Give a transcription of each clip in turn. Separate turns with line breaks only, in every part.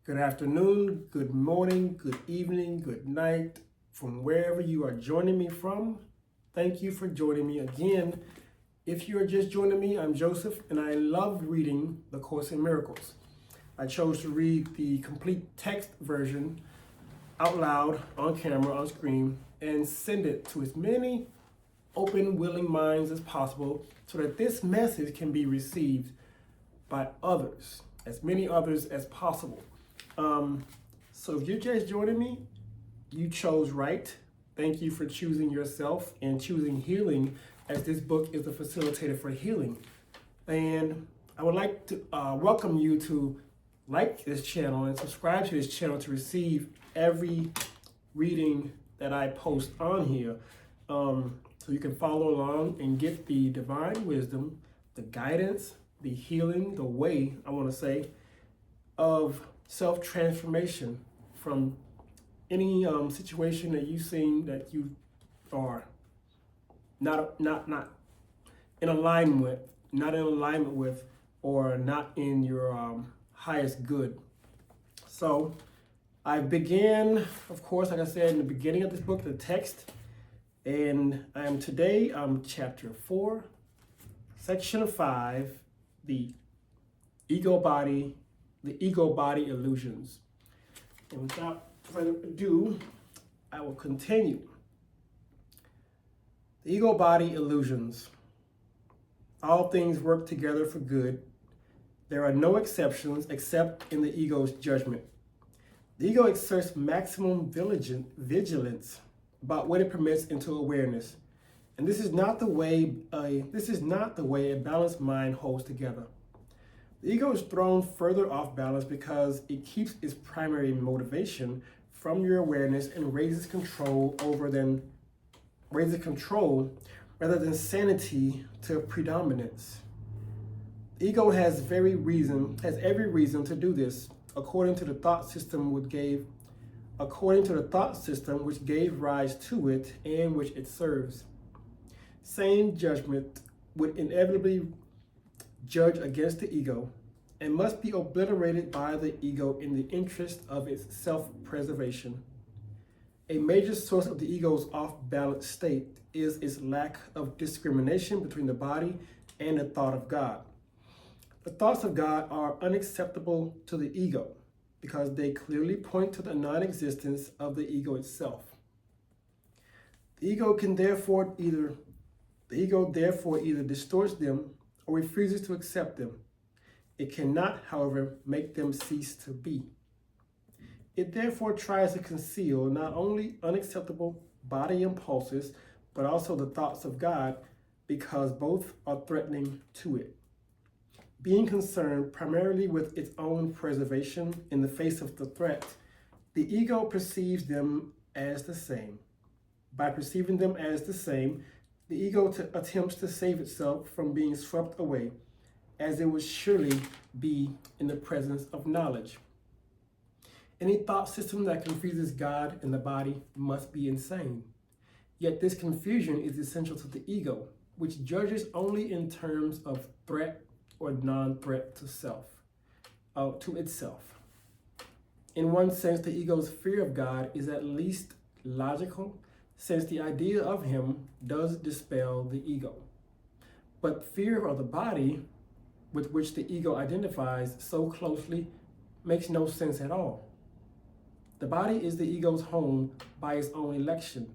Good afternoon, good morning, good evening, good night, from wherever you are joining me from. Thank you for joining me again. If you are just joining me, I'm Joseph, and I love reading The Course in Miracles. I chose to read the complete text version out loud, on camera, on screen, and send it to as many open, willing minds as possible so that this message can be received by others, as many others as possible. So if you're just joining me, you chose right. Thank you for choosing yourself and choosing healing, as this book is a facilitator for healing. And I would like to welcome you to like this channel and subscribe to this channel to receive every reading that I post on here. So you can follow along and get the divine wisdom, the guidance, the healing, the way, I want to say, of self-transformation from any situation that you seem that you are not in alignment with, or not in your highest good. So I began, of course, like I said in the beginning of this book, the text, and I am today chapter 4, section 5, the ego body illusions. And without further ado, I will continue. The ego body illusions. All things work together for good. There are no exceptions except in the ego's judgment. The ego exerts maximum vigilance about what it permits into awareness. And this is not the way a balanced mind holds together. The ego is thrown further off balance because it keeps its primary motivation from your awareness and raises control rather than sanity to predominance. The ego has every reason to do this, according to the thought system which gave rise to it and which it serves. Sane judgment would inevitably judge against the ego and must be obliterated by the ego in the interest of its self-preservation. A major source of the ego's off-balance state is its lack of discrimination between the body and the thought of God. The thoughts of God are unacceptable to the ego because they clearly point to the non-existence of the ego itself. The ego therefore either distorts them or refuses to accept them. It cannot, however, make them cease to be. It therefore tries to conceal not only unacceptable body impulses, but also the thoughts of God, because both are threatening to it. Being concerned primarily with its own preservation in the face of the threat, the ego perceives them as the same. By perceiving them as the same, the ego attempts to save itself from being swept away, as it would surely be in the presence of knowledge. Any thought system that confuses God and the body must be insane. Yet this confusion is essential to the ego, which judges only in terms of threat or non-threat to itself. In one sense, the ego's fear of God is at least logical, since the idea of him does dispel the ego. But fear of the body, with which the ego identifies so closely, makes no sense at all. The body is the ego's home by its own election.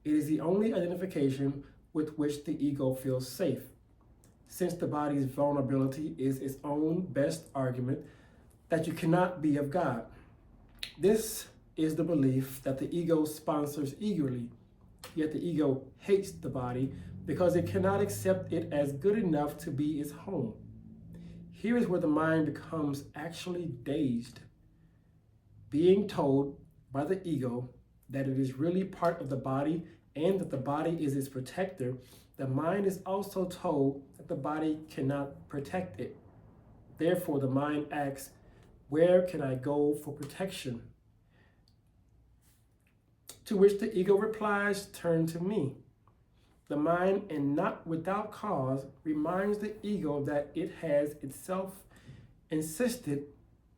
It is the only identification with which the ego feels safe, since the body's vulnerability is its own best argument that you cannot be of God. This is the belief that the ego sponsors eagerly, yet the ego hates the body because it cannot accept it as good enough to be its home. Here is where the mind becomes actually dazed. Being told by the ego that it is really part of the body and that the body is its protector, the mind is also told that the body cannot protect it. Therefore, the mind asks, where can I go for protection? To which the ego replies, turn to me. The mind, and not without cause, reminds the ego that it has itself insisted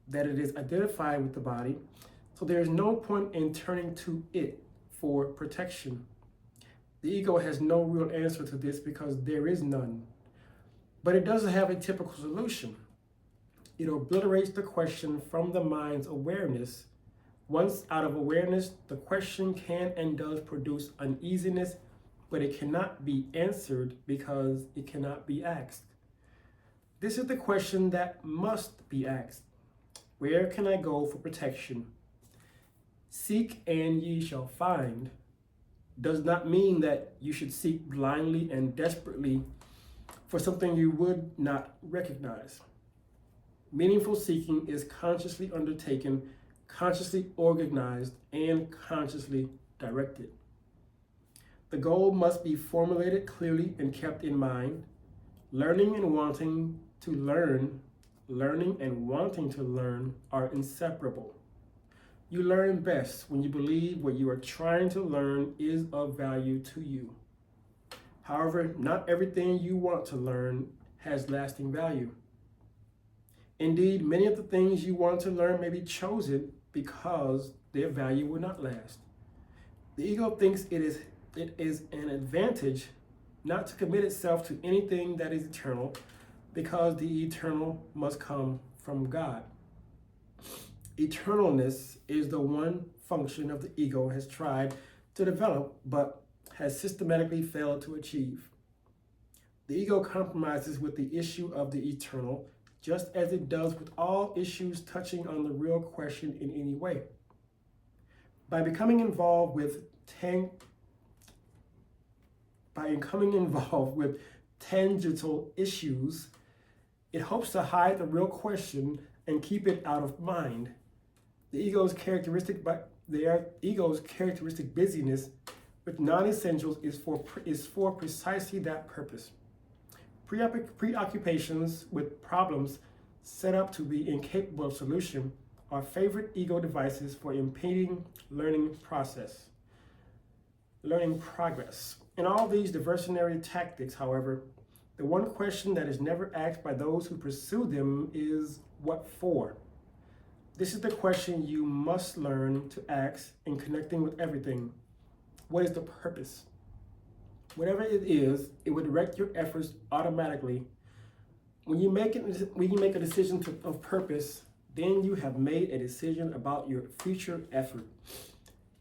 that it is identified with the body, so there is no point in turning to it for protection. The ego has no real answer to this because there is none. But it doesn't have a typical solution. It obliterates the question from the mind's awareness. Once out of awareness, the question can and does produce uneasiness, but it cannot be answered because it cannot be asked. This is the question that must be asked. Where can I go for protection? Seek and ye shall find does not mean that you should seek blindly and desperately for something you would not recognize. Meaningful seeking is consciously undertaken, consciously organized, and consciously directed. The goal must be formulated clearly and kept in mind. Learning and wanting to learn are inseparable. You learn best when you believe what you are trying to learn is of value to you. However, not everything you want to learn has lasting value. Indeed, many of the things you want to learn may be chosen because their value will not last. The ego thinks it is an advantage not to commit itself to anything that is eternal because the eternal must come from God. Eternalness is the one function of the ego has tried to develop but has systematically failed to achieve. The ego compromises with the issue of the eternal just as it does with all issues touching on the real question in any way. By becoming involved with tangential issues, it hopes to hide the real question and keep it out of mind. The ego's characteristic busyness with non-essentials is for precisely that purpose. Preoccupations with problems set up to be incapable of solution are favorite ego devices for impeding learning progress. In all these diversionary tactics, however, the one question that is never asked by those who pursue them is, what for? This is the question you must learn to ask in connecting with everything. What is the purpose? Whatever it is, it will direct your efforts automatically. When you make a decision of purpose, then you have made a decision about your future effort.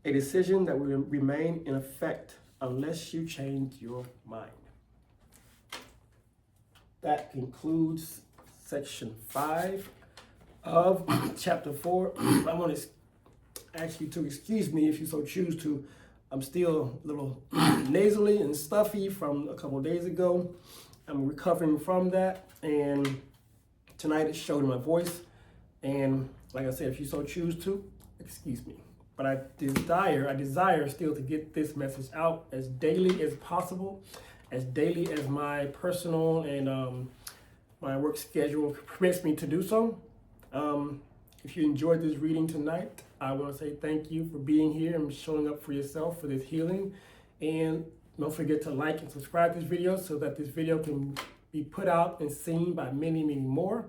A decision that will remain in effect unless you change your mind. That concludes section 5 of chapter 4. I want to ask you to excuse me if you so choose to. I'm still a little nasally and stuffy from a couple of days ago. I'm recovering from that, and tonight it showed in my voice. And like I said, if you so choose to, excuse me. But I desire still to get this message out as daily as possible, as daily as my personal and my work schedule permits me to do so. If you enjoyed this reading tonight, I want to say thank you for being here and showing up for yourself for this healing. And don't forget to like and subscribe to this video so that this video can be put out and seen by many, many more.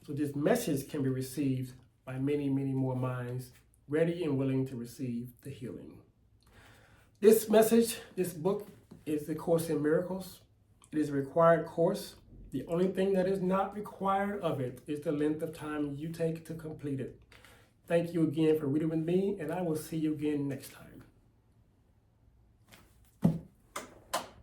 So this message can be received by many, many more minds ready and willing to receive the healing. This message, this book, is the Course in Miracles. It is a required course. The only thing that is not required of it is the length of time you take to complete it. Thank you again for reading with me, and I will see you again next time.